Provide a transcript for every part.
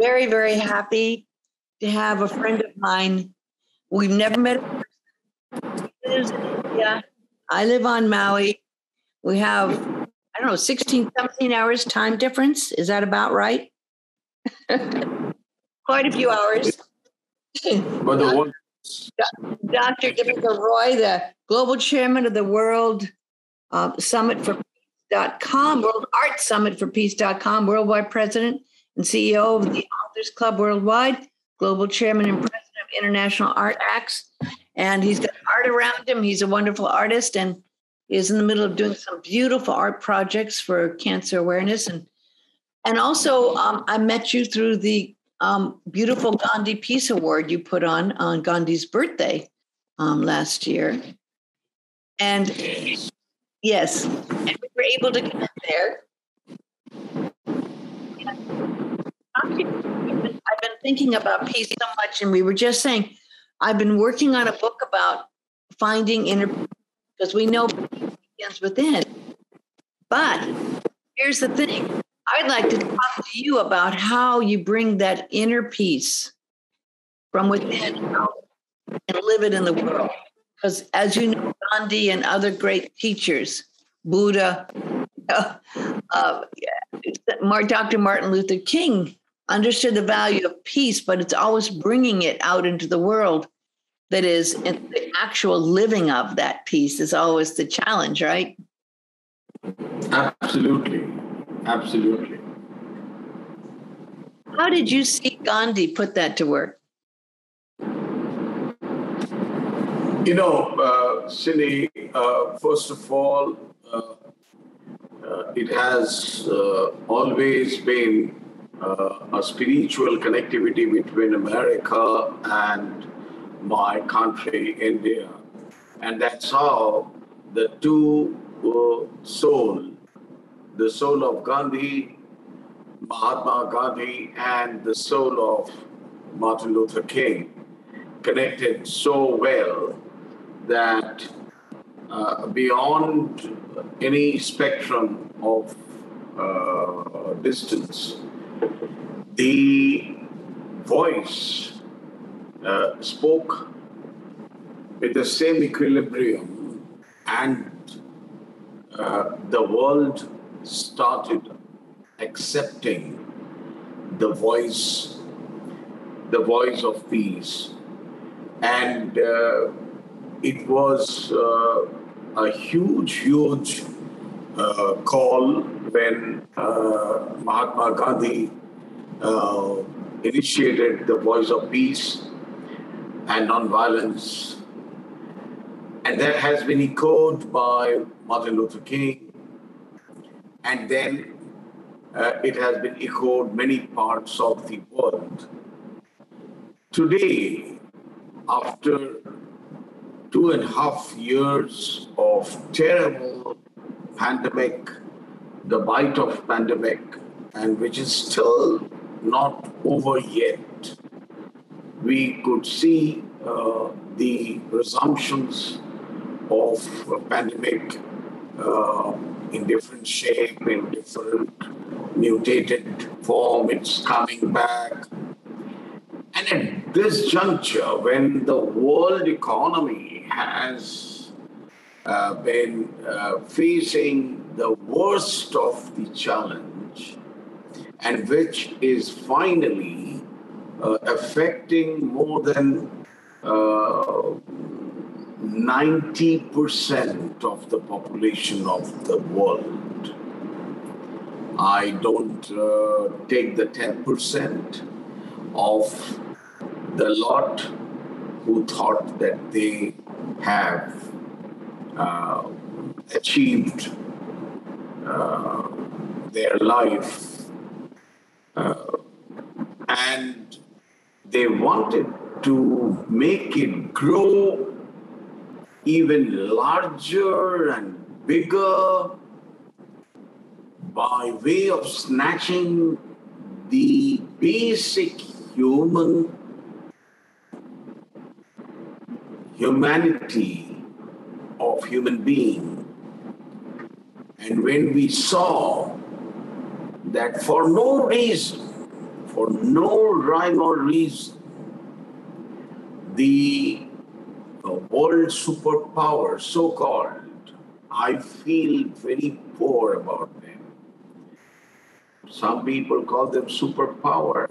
very, very happy to have a friend of mine. We've never met. He lives in India. I live on Maui. We have, 16, 17 hours time difference. Is that about right? Quite a few hours. Dr. Dipankr Roy, the global chairman of the World Summit for Peace.com, World Art Summit for Peace.com, worldwide president and CEO of the Authors Club Worldwide, global chairman and president of International Art Acts. And he's got art around him. He's a wonderful artist and is in the middle of doing some beautiful art projects for cancer awareness. And also, I met you through the beautiful Gandhi Peace Award you put on Gandhi's birthday last year. And yes, and we were able to connect there. I've been thinking about peace so much, and we were just saying, I've been working on a book about finding inner peace, because we know peace begins within. But here's the thing. I'd like to talk to you about how you bring that inner peace from within out and live it in the world. Because as you know, Gandhi and other great teachers, Buddha, Dr. Martin Luther King understood the value of peace, but it's always bringing it out into the world. That is, and the actual living of that peace is always the challenge, right? Absolutely. Absolutely. How did you see Gandhi put that to work? Cindy, first of all, it has always been a spiritual connectivity between America and my country, India. And that's how the two the soul of Gandhi, Mahatma Gandhi, and the soul of Martin Luther King connected so well that beyond any spectrum of distance, the voice spoke with the same equilibrium, and the world started accepting the voice of peace. And it was a huge call when Mahatma Gandhi initiated the voice of peace and nonviolence. And that has been echoed by Martin Luther King. And then it has been echoed many parts of the world. Today, after 2.5 years of terrible pandemic, the bite of pandemic, and which is still not over yet, we could see the resumptions of pandemic in different shape, in different mutated form. It's coming back. And at this juncture, when the world economy has been facing the worst of the challenge, and which is finally affecting more than 90% of the population of the world. I don't take the 10% of the lot who thought that they have achieved their life, and they wanted to make it grow even larger and bigger by way of snatching the basic humanity of human being. And when we saw that for no reason, for no rhyme or reason, the world superpower, so-called, I feel very poor about them. Some people call them superpower.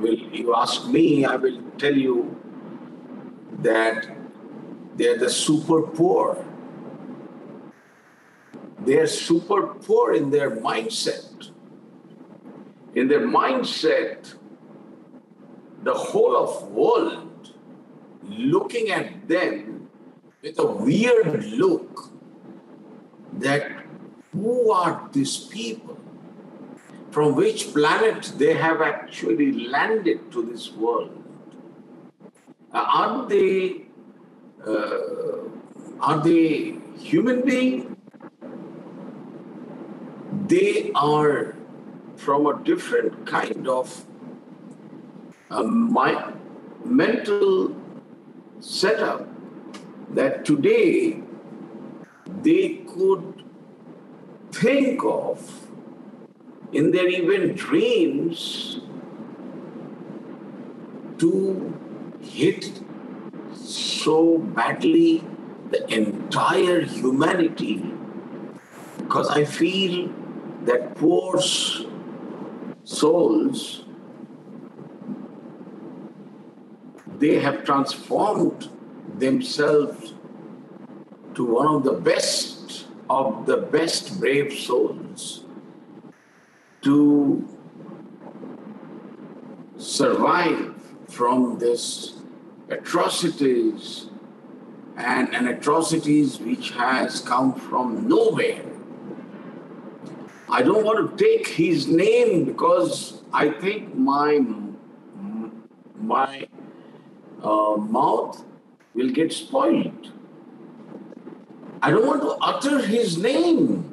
You ask me, I will tell you that they're the super poor. They're super poor in their mindset. In their mindset, the whole of world looking at them with a weird look that who are these people? From which planet they have actually landed to this world? Are they human beings? They are from a different kind of mental setup that today they could think of in their even dreams to hit so badly the entire humanity, because I feel that poor souls, they have transformed themselves to one of the best brave souls to survive from this atrocities and atrocities which has come from nowhere. I don't want to take his name because I think my mouth will get spoiled. I don't want to utter his name.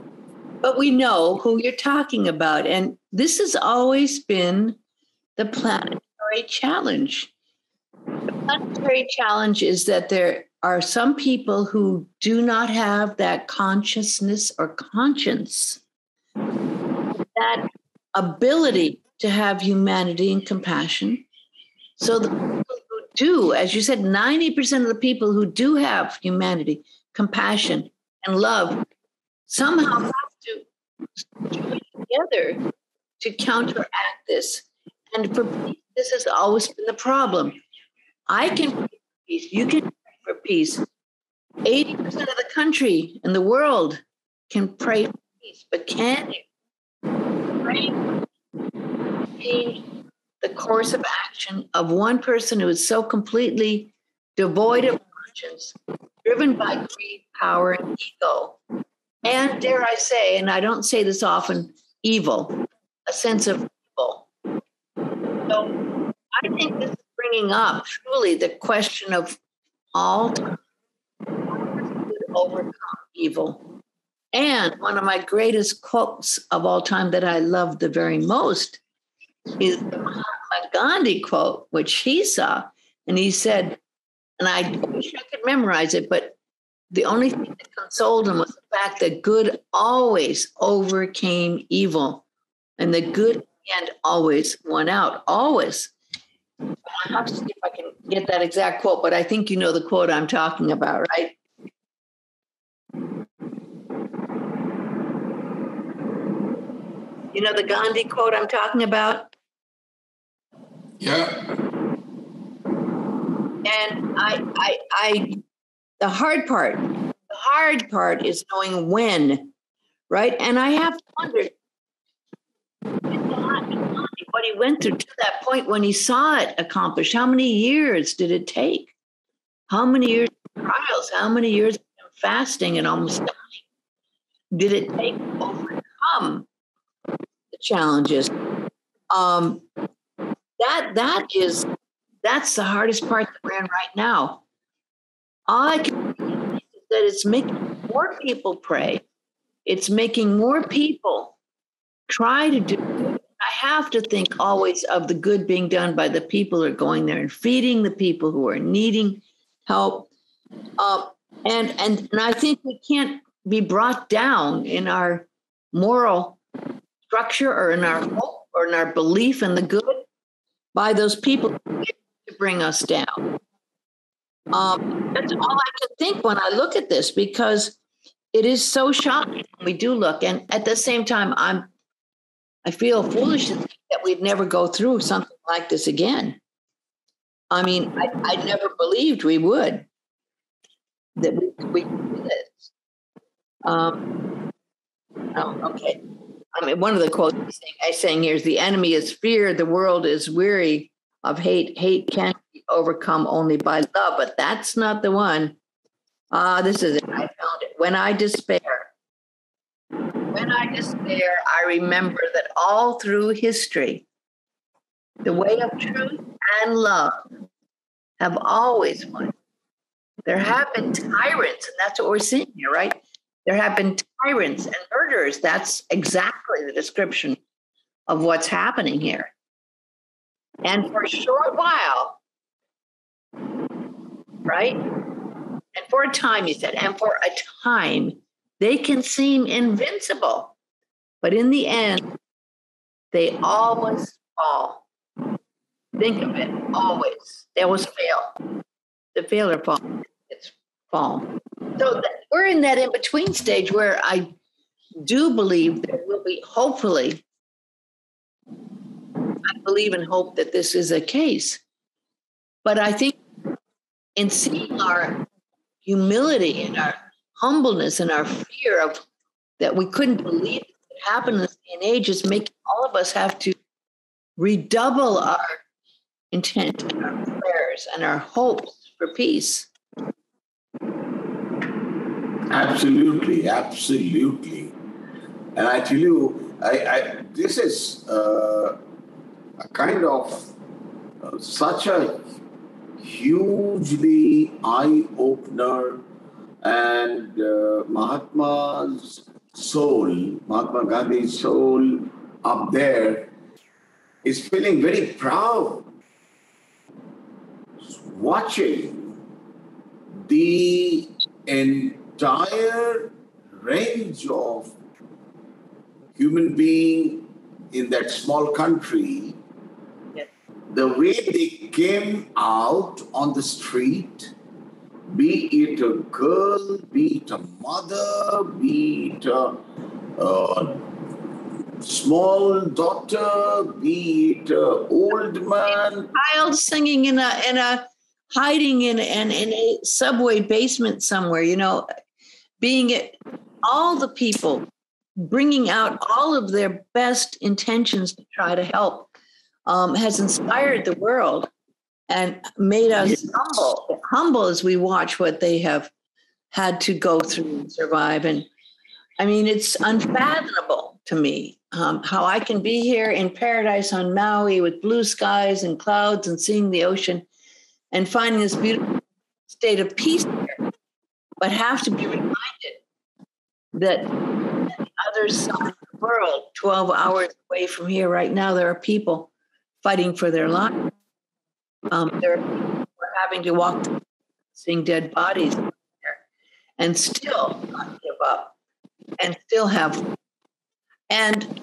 But we know who you're talking about. And this has always been the planetary challenge. The planetary challenge is that there are some people who do not have that consciousness or conscience, that ability to have humanity and compassion. So the people who do, as you said, 90% of the people who do have humanity, compassion, and love somehow have to join together to counteract this. And for peace, this has always been the problem. I can pray for peace. You can pray for peace. 80% of the country and the world can pray for peace. But can you pray to change the course of action of one person who is so completely devoid of conscience, driven by greed, power, and ego, and dare I say, and I don't say this often, evil, a sense of evil. So I think this is bringing up truly the question of all time, how to overcome evil. And one of my greatest quotes of all time that I love the very most is the Mahatma Gandhi quote, which he saw. And he said, and I wish I could memorize it, but the only thing that consoled him was the fact that good always overcame evil. And the good in the end always won out. Always. I have to see if I can get that exact quote, but I think you know the quote I'm talking about, right? You know the Gandhi quote I'm talking about? Yeah. And the hard part is knowing when, right? And I have wondered what he went through to that point when he saw it accomplished. How many years did it take? How many years of trials? How many years of fasting and almost dying did it take to overcome the challenges? That's the hardest part that we're in right now. All I can say is that it's making more people pray. It's making more people try to do it. I have to think always of the good being done by the people who are going there and feeding the people who are needing help. And I think we can't be brought down in our moral structure or in our hope or in our belief in the good by those people to bring us down. That's all I can think when I look at this, because it is so shocking when we do look. And at the same time, I feel foolish to think that we'd never go through something like this again. I mean, I never believed we would, that we could do this. Okay. I mean, one of the quotes I saying here is, the enemy is fear, the world is weary of hate. Hate can't be overcome only by love, but that's not the one. This is it. I found it. When I despair, I remember that all through history, the way of truth and love have always won. There have been tyrants, and that's what we're seeing here, right? There have been tyrants and murderers. That's exactly the description of what's happening here. And for a short while, right? And for a time, he said, and for a time, they can seem invincible. But in the end, they always fall. Think of it, always. They always fail. The fail or fall. It's fall. So we're in that in-between stage where I do believe there will be, hopefully, I believe and hope that this is a case. But I think in seeing our humility and our humbleness and our fear of that we couldn't believe it could happen in this day and age is making all of us have to redouble our intent and our prayers and our hopes for peace. Absolutely, absolutely. And I tell you, this is a kind of such a hugely eye-opener, and Mahatma Gandhi's soul up there is feeling very proud watching the entire range of human being in that small country, the way they came out on the street, be it a girl, be it a mother, be it a small daughter, be it an old man. Child singing in a hiding in a subway basement somewhere, being it, all the people bringing out all of their best intentions to try to help has inspired the world and made us humble as we watch what they have had to go through and survive. And I mean, it's unfathomable to me how I can be here in paradise on Maui with blue skies and clouds and seeing the ocean and finding this beautiful state of peace here, but have to be reminded that on the other side of the world, 12 hours away from here right now, there are people fighting for their life. There are people who are having to walk through seeing dead bodies there and still not give up and still have. And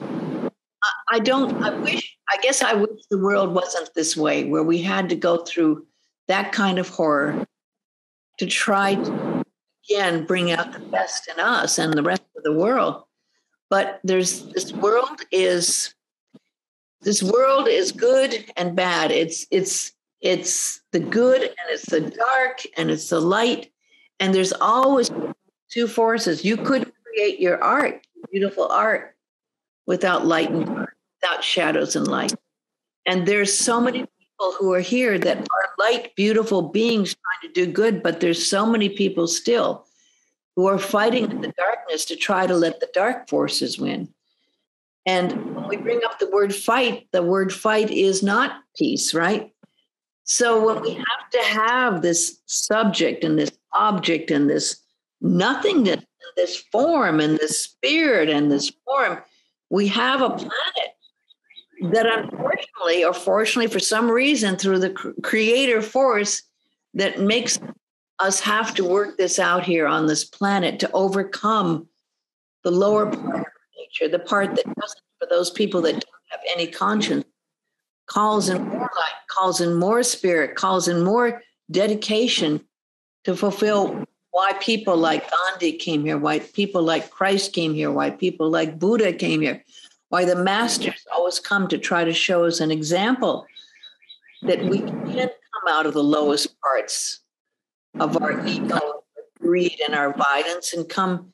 I guess I wish the world wasn't this way, where we had to go through that kind of horror to try to, again, bring out the best in us and the rest of the world. But this world is good and bad. It's the good and it's the dark and it's the light. And there's always two forces. You couldn't create your art, beautiful art, without light and dark, without shadows and light. And there's so many people who are here that are light, beautiful beings trying to do good, but there's so many people still who are fighting in the darkness to try to let the dark forces win. And when we bring up the word fight is not peace, right? So when we have to have this subject and this object and this nothingness, and this form and this spirit and this form, we have a planet that unfortunately or fortunately for some reason through the creator force that makes us have to work this out here on this planet to overcome the lower part of nature, the part that doesn't, for those people that don't have any conscience, calls in more light, calls in more spirit, calls in more dedication to fulfill why people like Gandhi came here, why people like Christ came here, why people like Buddha came here, why the masters always come to try to show us an example that we can come out of the lowest parts of our ego, greed, and our violence and come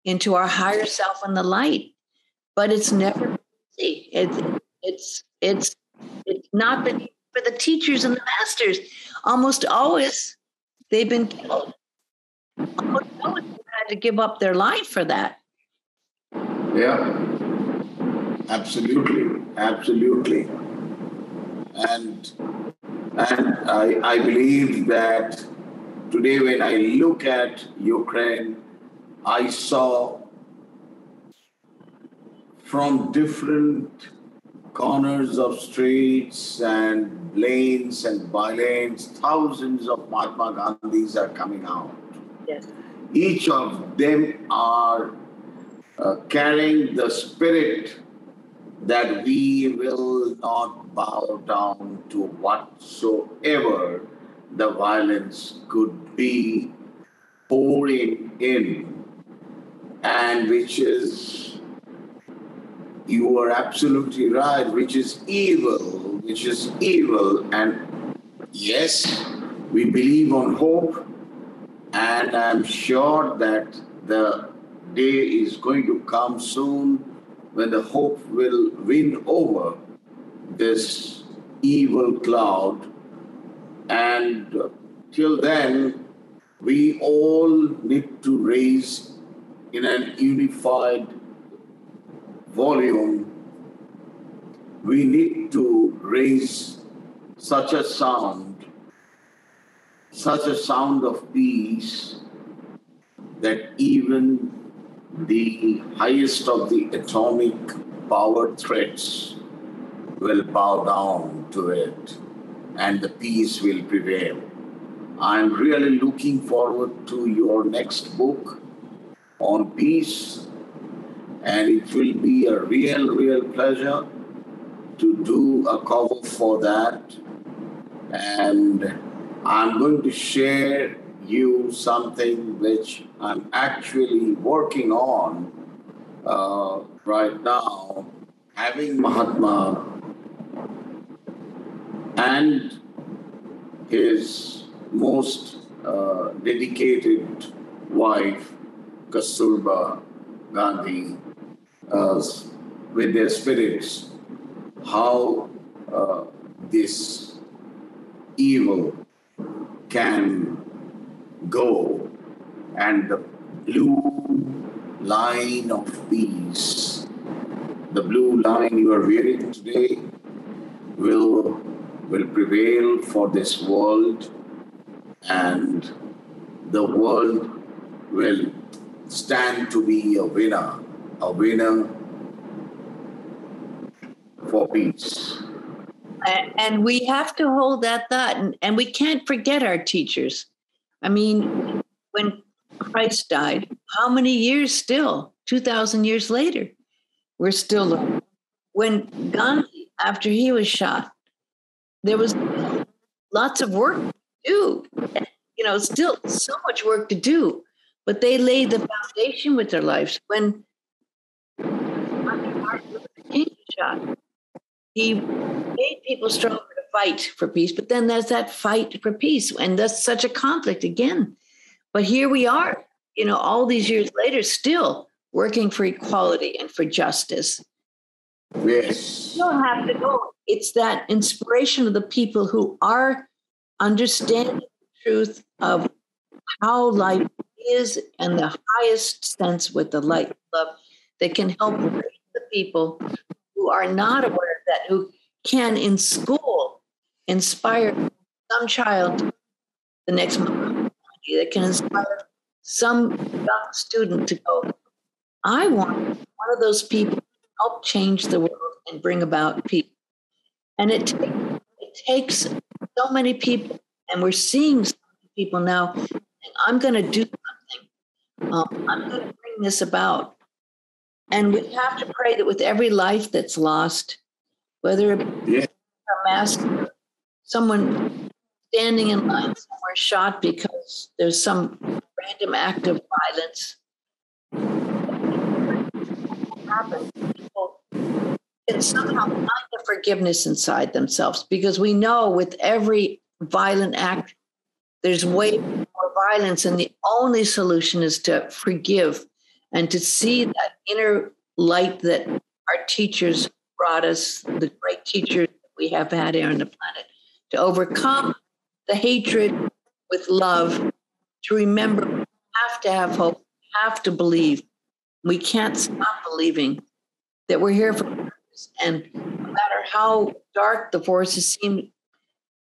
into our higher self and the light. But it's never easy. It's not been for the teachers and the masters. Almost always they've been killed. Almost always they've had to give up their life for that. Yeah, absolutely, absolutely. And I believe that today when I look at Ukraine, I saw from different corners of streets and lanes and by lanes, thousands of Mahatma Gandhis are coming out. Yes. Each of them are carrying the spirit that we will not bow down to whatsoever the violence could be pouring in, and which is, you are absolutely right, which is evil, and yes, we believe on hope, and I'm sure that the day is going to come soon when the hope will win over this evil cloud. And till then, we all need to raise in an unified volume. We need to raise such a sound of peace that even the highest of the atomic power threats will bow down to it and the peace will prevail. I'm really looking forward to your next book on peace, and it will be a real pleasure to do a cover for that. And I'm going to share you something which I'm actually working on right now, having Mahatma and his most dedicated wife, Kasturba Gandhi, with their spirits, how this evil can go, and the blue line of peace, the blue line you are wearing today, will prevail for this world, and the world will stand to be a winner for peace. And we have to hold that thought, and we can't forget our teachers. I mean, when Christ died, how many years still? 2,000 years later, we're still learning. When Gandhi, after he was shot, there was lots of work to do. Still so much work to do, but they laid the foundation with their lives. When Martin Luther King was shot, he made people stronger to fight for peace, but then there's that fight for peace, and that's such a conflict again. But here we are, all these years later, still working for equality and for justice. Yes. You don't have to go. It's that inspiration of the people who are understanding the truth of how life is and the highest sense with the light of love that can help raise the people who are not aware of that, who can in school inspire some child the next month, that can inspire some young student to go, I want one of those people to help change the world and bring about peace. And it takes so many people, and we're seeing so many people now, and I'm going to do something. I'm going to bring this about. And we have to pray that with every life that's lost, whether it be Yeah. a mask, someone standing in line somewhere shot because there's some random act of violence happen. People can somehow find the forgiveness inside themselves, because we know with every violent act, there's way more violence, and the only solution is to forgive and to see that inner light that our teachers brought us, the great teachers that we have had here on the planet, to overcome the hatred with love, to remember we have to have hope, we have to believe. We can't stop believing that we're here for a purpose. And no matter how dark the forces seem,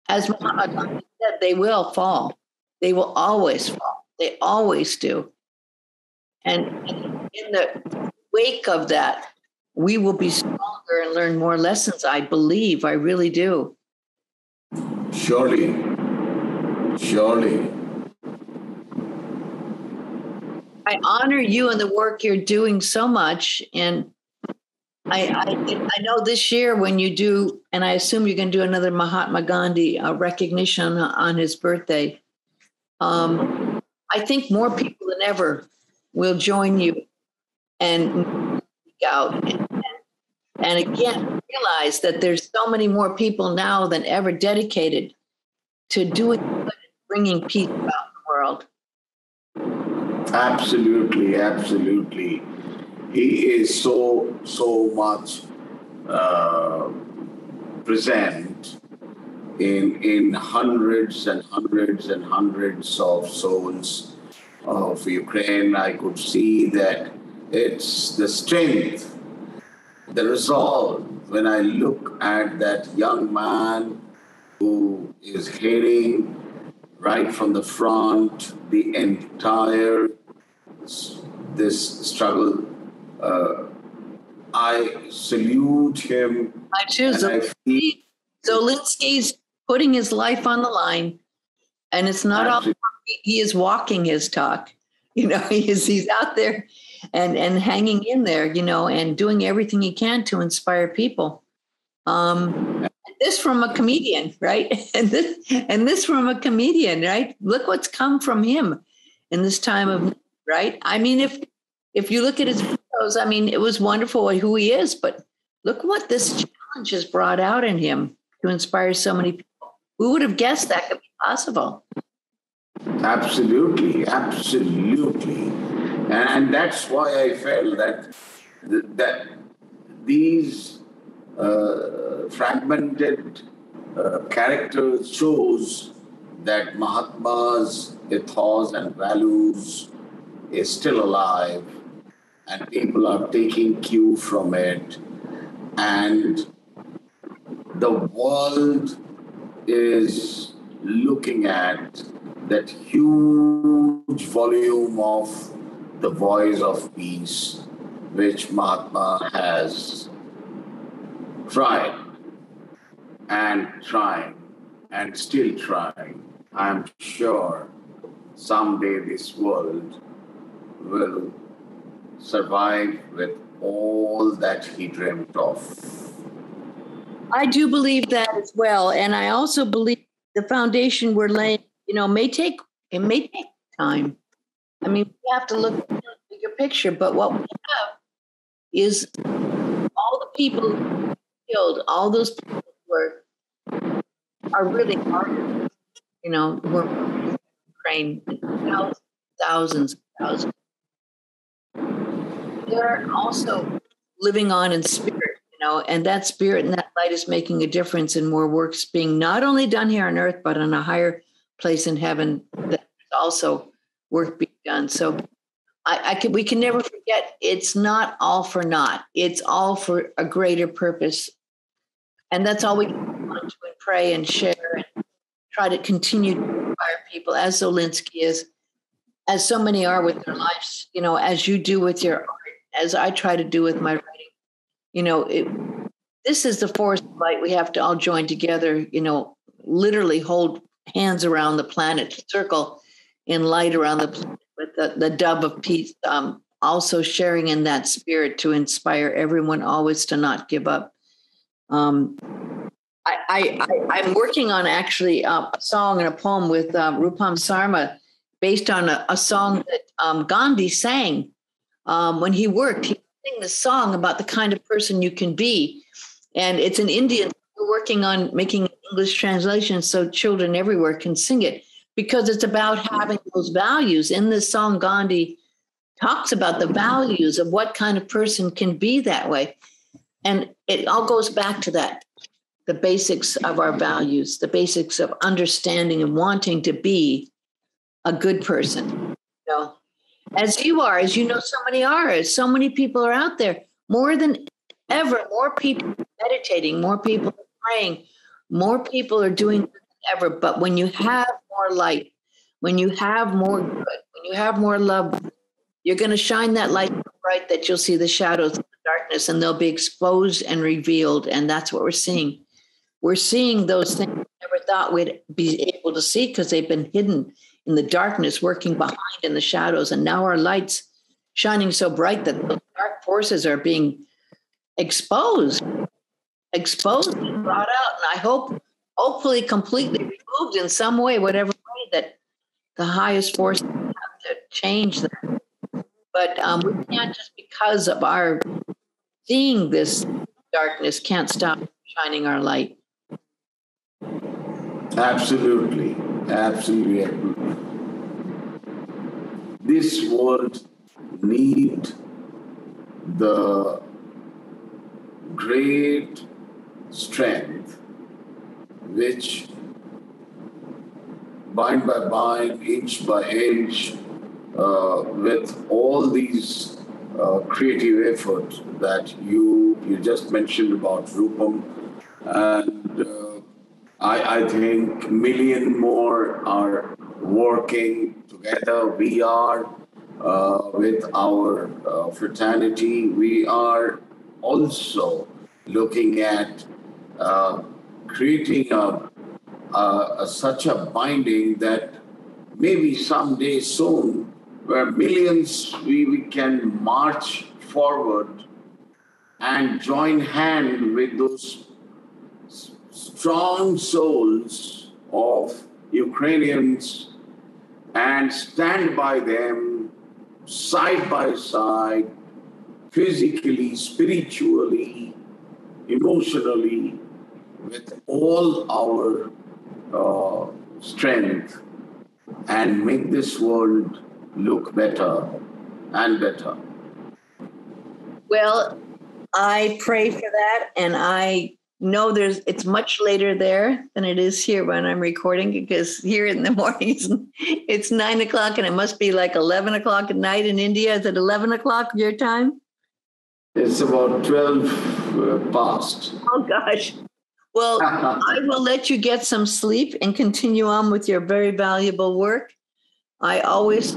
as Mahatma Gandhi said, they will fall. They will always fall. They always do. And in the wake of that, we will be stronger and learn more lessons. I believe, I really do. Surely. I honor you and the work you're doing so much. And I know this year when you do, and I assume you're going to do another Mahatma Gandhi recognition on his birthday. I think more people than ever will join you and speak out and again realize that there's so many more people now than ever dedicated to doing good and bringing peace about the world. Absolutely. He is so much present in hundreds and hundreds and hundreds of souls of Ukraine. I could see that it's the strength, the resolve. When I look at that young man who is heading right from the front, the entire this struggle, I salute him. I choose Zelensky's putting his life on the line, and it's not all. He is walking his talk. He's out there and hanging in there, and doing everything he can to inspire people. This from a comedian, right? And this from a comedian, right? Look what's come from him in this time of, right? I mean, if you look at his videos, I mean, it was wonderful who he is, but look what this challenge has brought out in him to inspire so many people. Who would have guessed that could be possible? Absolutely. And that's why I felt that these fragmented characters shows that Mahatma's ethos and values is still alive, and people are taking cue from it, and the world is looking at that huge volume of the voice of peace, which Mahatma has tried and still trying. I'm sure someday this world will survive with all that he dreamt of. I do believe that as well. And I also believe the foundation we're laying, may take time. I mean, we have to look at the bigger picture, but what we have is all the people who killed, all those people who are really martyrs, who are in Ukraine, thousands. They're also living on in spirit, and that spirit and that light is making a difference in more works being not only done here on earth, but on a higher place in heaven. That's also work being done. So we can never forget, it's not all for naught. It's all for a greater purpose. And that's all we can want to and pray and share and try to continue to inspire people, as Zelensky is, as so many are with their lives, as you do with your art, as I try to do with my writing. This is the force of light. We have to all join together, literally hold hands around the planet, circle in light around the planet with the dove of peace, also sharing in that spirit to inspire everyone always to not give up. I'm working on actually a song and a poem with Rupam Sarma based on a song that Gandhi sang when he worked. He sang this song about the kind of person you can be. And it's an Indian. We're working on making an English translation so children everywhere can sing it, because it's about having those values. In this song, Gandhi talks about the values of what kind of person can be that way. And it all goes back to that, the basics of our values, the basics of understanding and wanting to be a good person. You know, as you are, as you know, so many people are out there, more than ever, more people are meditating, more people are praying, more people are doing than ever. But when you have more light, when you have more good, when you have more love, you're going to shine that light so bright that you'll see the shadows of the darkness, and they'll be exposed and revealed. And that's what we're seeing. We're seeing those things we never thought we'd be able to see because they've been hidden in the darkness, working behind in the shadows. And now our light's shining so bright that the dark forces are being exposed and brought out. And I hope, hopefully completely removed in some way, whatever way that the highest force have to change that. But we can't, just because of our seeing this darkness, can't stop shining our light. Absolutely. This world needs the great strength which, bind by bind, inch by inch, with all these creative efforts that you just mentioned about Rupam, and I think million more are working together. We are with our fraternity. We are also looking at creating such a binding that maybe someday soon, where millions we can march forward and join hand with those strong souls of Ukrainians and stand by them side by side, physically, spiritually, emotionally, with all our strength, and make this world look better and better. Well, I pray for that, and I know it's much later there than it is here when I'm recording, because here in the mornings it's 9 o'clock and it must be like 11 o'clock at night in India. Is it 11 o'clock your time? It's about 12 past. Oh gosh. Well, I will let you get some sleep and continue on with your very valuable work. I always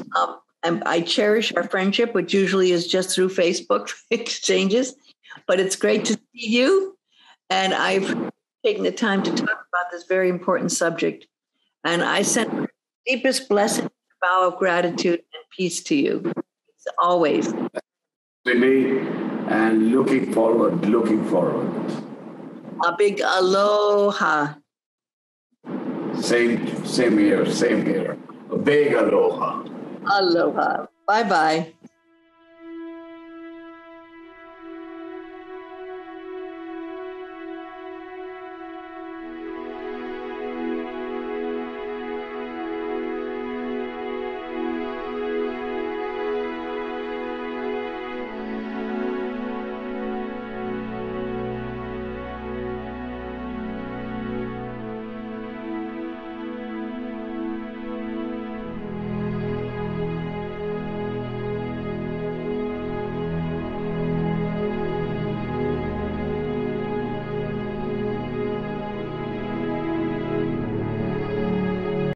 I cherish our friendship, which usually is just through Facebook exchanges, but it's great to see you. And I've taken the time to talk about this very important subject. And I send deepest blessing, bow of gratitude and peace to you. It's always. Cindy, and looking forward. A big aloha. Same here. A big aloha. Aloha. Bye-bye.